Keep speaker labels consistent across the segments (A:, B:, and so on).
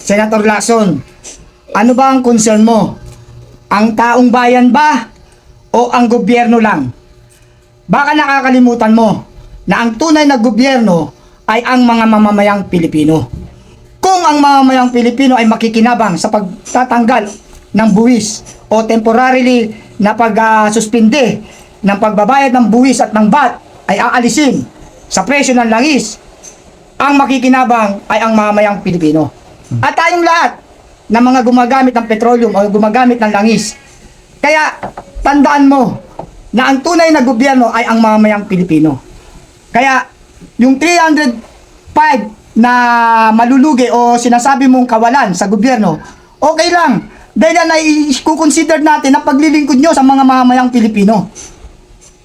A: Senator Lacson, ano ba ang concern mo? Ang taong bayan ba o ang gobyerno lang? Baka nakakalimutan mo na ang tunay na gobyerno ay ang mga mamamayang Pilipino. Kung ang mamamayang Pilipino ay makikinabang sa pagtatanggal ng buwis o temporarily na pag-suspinde ng pagbabayad ng buwis at ng VAT ay aalisin sa presyo ng langis, ang makikinabang ay ang mamamayang Pilipino. At tayong lahat na mga gumagamit ng petroleum o gumagamit ng langis. Kaya tandaan mo na ang tunay na gobyerno ay ang mamamayang Pilipino. Kaya yung 305 na malulugi o sinasabi mong kawalan sa gobyerno, okay lang. Dahil yan ay i-consider natin na paglilingkod nyo sa mga mamamayang Pilipino.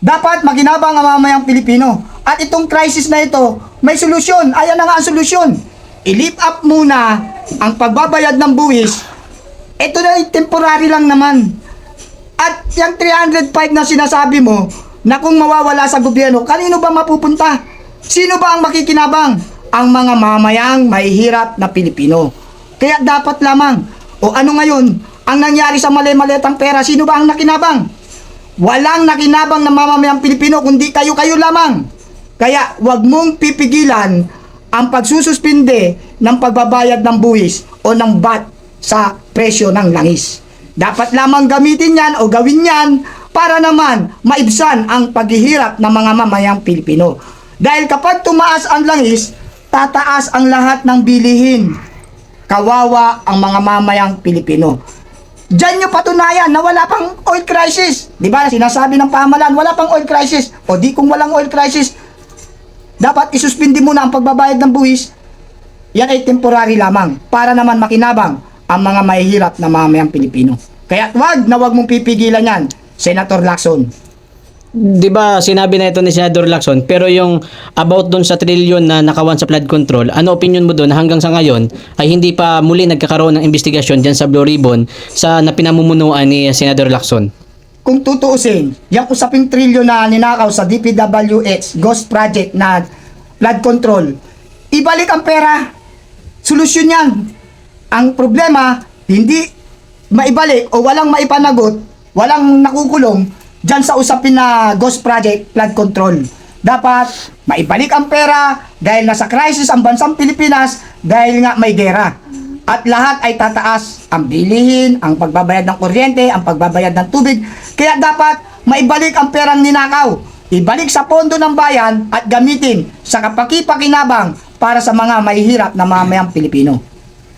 A: Dapat makinabang ang mamamayang Pilipino. At itong crisis na ito, may solusyon. Ayan na nga ang solusyon. I-lift up muna ang pagbabayad ng buwis. Ito na ay temporary lang naman. At yung 305 na sinasabi mo, na kung mawawala sa gobyerno, kanino ba mapupunta? Sino ba ang makikinabang? Ang mga mamayang mahihirap na Pilipino. Kaya dapat lamang, o ano ngayon, ang nangyari sa mali-malitang pera, sino ba ang nakinabang? Walang nakinabang na mamamayang Pilipino, kundi kayo-kayo lamang. Kaya wag mong pipigilan ang pagsususpinde ng pagbabayad ng buwis o ng VAT sa presyo ng langis. Dapat lamang gamitin yan o gawin yan para naman maibsan ang paghihirap ng mga mamayang Pilipino. Dahil kapag tumaas ang langis, tataas ang lahat ng bilihin. Kawawa ang mga mamayang Pilipino. Diyan nyo patunayan na wala pang oil crisis. Di ba? Sinasabi ng pamahalaan, wala pang oil crisis. O di kung walang oil crisis, dapat isuspindi muna ang pagbabayad ng buwis. Yan ay temporary lamang para naman makinabang ang mga mahihirap na mamayang Pilipino. Kaya wag mong pipigilan yan, Senator Lacson.
B: Di ba sinabi na ito ni Senador Lacson, pero yung about doon sa trilyon na nakawan sa flood control, ano opinion mo doon hanggang sa ngayon ay hindi pa muli nagkakaroon ng investigasyon dyan sa Blue Ribbon sa napinamumunuan ni Senador Lacson?
A: Kung tutuusin, yung usaping trilyon na ninakaw sa DPWH Ghost Project na flood control, ibalik ang pera. Solusyon yan. Ang problema, hindi maibalik o walang maipanagot, walang nakukulong dyan sa usapin na Ghost Project flood control. Dapat maibalik ang pera dahil nasa crisis ang bansang Pilipinas dahil nga may gera. At lahat ay tataas ang bilihin, ang pagbabayad ng kuryente, ang pagbabayad ng tubig. Kaya dapat maibalik ang perang ninakaw. Ibalik sa pondo ng bayan at gamitin sa kapakipakinabang para sa mga mahihirap na mamayang Pilipino.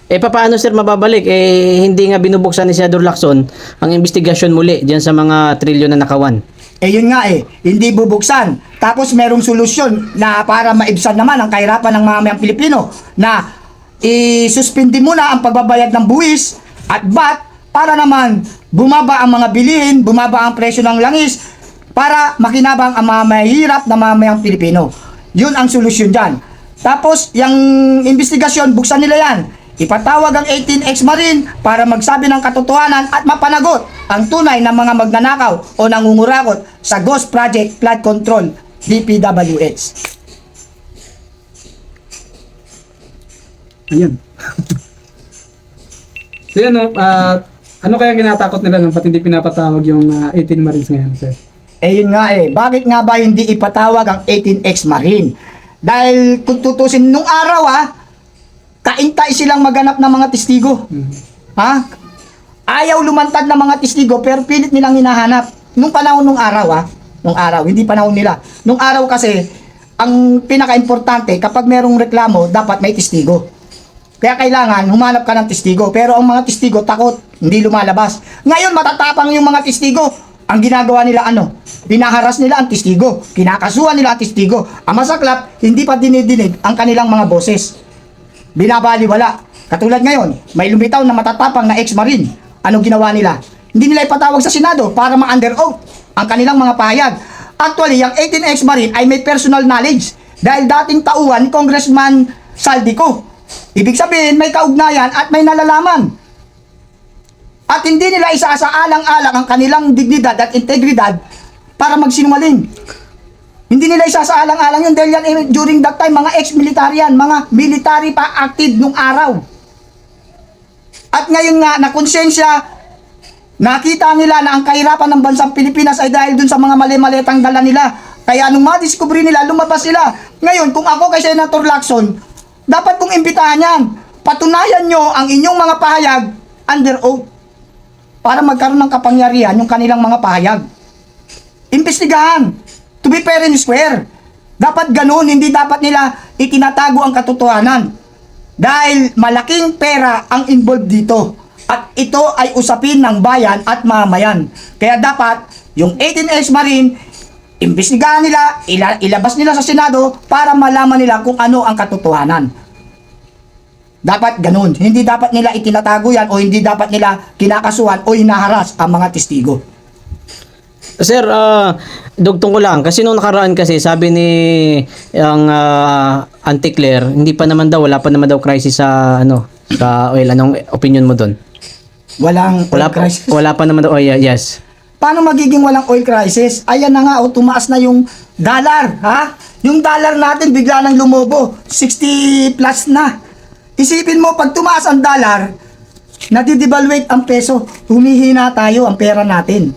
B: Paano sir mababalik? Hindi nga binubuksan ni Senador Lacson ang investigasyon muli diyan sa mga trilyon na nakawan.
A: Yun nga hindi bubuksan. Tapos merong solusyon na para maibsan naman ang kahirapan ng mamayang Pilipino na isuspindi muna ang pagbabayad ng buwis at VAT para naman bumaba ang mga bilihin, bumaba ang presyo ng langis para makinabang ang mga mahihirap na mamayang Pilipino. Yun ang solusyon dyan. Tapos, yung investigasyon, buksan nila yan. Ipatawag ang 18X Marine para magsabi ng katotohanan at mapanagot ang tunay na mga magnanakaw o nangungurakot sa Ghost Project Flood Control DPWH.
C: Ayun. So yun, ano kaya kinatakot nila nung pati hindi pinapatawag yung 18 Marines ngayon, sir?
A: Yun nga bakit nga ba hindi ipatawag ang 18X Marine? Dahil kung tutusin nung araw kaintay silang maganap ng mga testigo. Ayaw lumantad ng mga testigo pero pilit nilang hinahanap. Nung panahon nung araw hindi panahon nila. Nung araw kasi, ang pinaka-importante kapag merong reklamo, dapat may testigo. Kaya kailangan humanap ka ng testigo. Pero ang mga testigo takot, hindi lumalabas. Ngayon matatapang yung mga testigo. Ang ginagawa nila Binaharas nila ang testigo. Kinakasuhan nila ang testigo. Ang masaklap, hindi pa dinidinig ang kanilang mga boses. Binabaliwala. Katulad ngayon, may lumitaw na matatapang na ex-marine. Anong ginawa nila? Hindi nila ipatawag sa Senado para ma-under oath ang kanilang mga pahayag. Actually, yung 18 ex-marine ay may personal knowledge dahil dating tauhan ni Congressman Saldico. Ibig sabihin, may kaugnayan at may nalalaman. At hindi nila isasaalang-alang ang kanilang dignidad at integridad para magsinungaling. Hindi nila isasaalang-alang yun dahil yan during that time, mga ex-military yan, mga military pa active nung araw. At ngayon nga, na konsensya, nakita nila na ang kahirapan ng bansang Pilipinas ay dahil dun sa mga mali-malitang dala nila. Kaya nung madiscovery nila, lumabas sila. Ngayon, kung ako kay Senator Lacson, dapat kong imbitahan yan. Patunayan nyo ang inyong mga pahayag under oath para magkaroon ng kapangyarihan yung kanilang mga pahayag. Imbestigahan. To be fair and square. Dapat ganun, hindi dapat nila itinatago ang katotohanan. Dahil malaking pera ang involved dito. At ito ay usapin ng bayan at mamayan. Kaya dapat yung 18 Marine, imbestigahan nila, ilabas nila sa Senado para malaman nila kung ano ang katotohanan. Dapat ganun. Hindi dapat nila itinatago yan o hindi dapat nila kinakasuhan o hinaharas ang mga testigo.
B: Sir, dugtong ko lang kasi nung nakaraan kasi sabi ni ang Auntie Claire, hindi pa naman daw, wala pa naman daw crisis sa sa oil. Anong opinion mo doon?
A: Walang
B: Wala
A: oil
B: pa,
A: crisis.
B: wala pa naman daw. Oh, yes.
A: Paano magiging walang oil crisis? Ayan na nga, tumaas na yung dollar, ha? Yung dollar natin bigla nang lumobo, 60 plus na. Isipin mo, pag tumaas ang dollar, nadidevaluate ang peso, humihina tayo ang pera natin.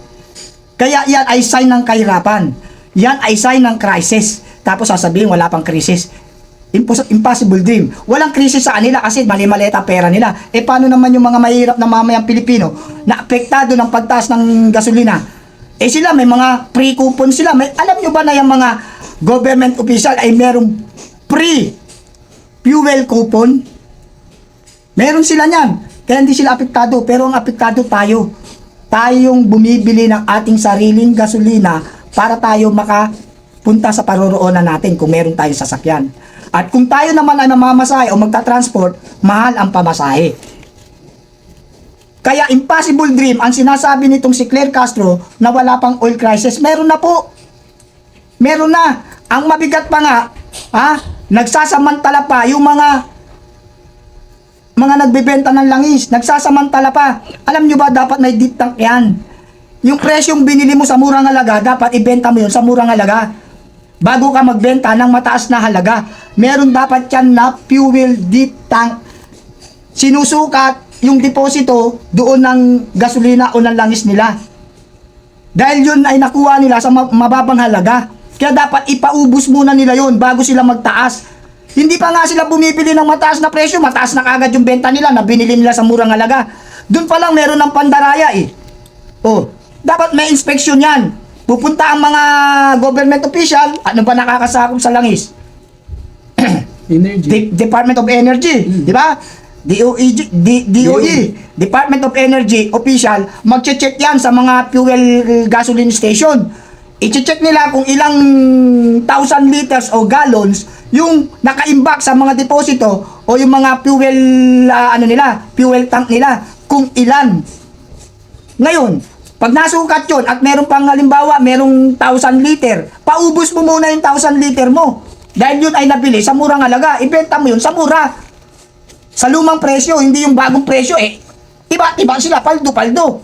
A: Kaya yan ay sign ng kahirapan. Yan ay sign ng crisis. Tapos sasabihin, wala pang crisis. Impossible dream. Walang krisis sa kanila kasi mali-maliit ang pera nila. E paano naman yung mga mahirap na mamayang Pilipino na apektado ng pagtaas ng gasolina? Eh sila may mga pre-coupon sila. Alam nyo ba na yung mga government official ay merong pre-fuel coupon? Meron sila niyan. Kaya hindi sila apektado. Pero ang apektado tayo. Tayong bumibili ng ating sariling gasolina para tayo makapunta sa paroroonan natin kung meron tayong sasakyan. At kung tayo naman ay mamamasahe o magta-transport, mahal ang pamasahe. Kaya impossible dream ang sinasabi nitong si Claire Castro na wala pang oil crisis. Meron na po. Meron na. Ang mabigat pa nga, nagsasamantala pa yung mga nagbebenta ng langis, nagsasamantala pa. Alam nyo ba, dapat may deep tank yan. Yung presyong binili mo sa murang halaga, dapat ibenta mo yun sa murang halaga. Bago ka magbenta ng mataas na halaga, meron dapat yan na fuel deep tank. Sinusukat yung deposito doon ng gasolina o ng langis nila. Dahil yun ay nakuha nila sa mababang halaga. Kaya dapat ipaubos muna nila yun bago sila magtaas. Hindi pa nga sila bumibili ng mataas na presyo, mataas na kagad yung benta nila na binili nila sa murang halaga. Doon pa lang meron ng pandaraya eh. Dapat may inspeksyon yan. Pupunta ang mga government official, ano ba nakakasakop sa langis?
C: Energy.
A: Department of Energy, di ba? DOE, Department of Energy official, magche-check yan sa mga fuel gasoline station. I-check nila kung ilang 1,000 liters o gallons yung nakaimbak sa mga deposito o yung mga fuel fuel tank nila, kung ilan. Ngayon, pag nasukat yun at meron pang halimbawa, merong 1,000 liter, paubos mo muna yung 1,000 liter mo. Dahil yun ay nabili sa murang halaga, ibenta mo yun sa mura. Sa lumang presyo, hindi yung bagong presyo eh. Iba sila, paldo-paldo.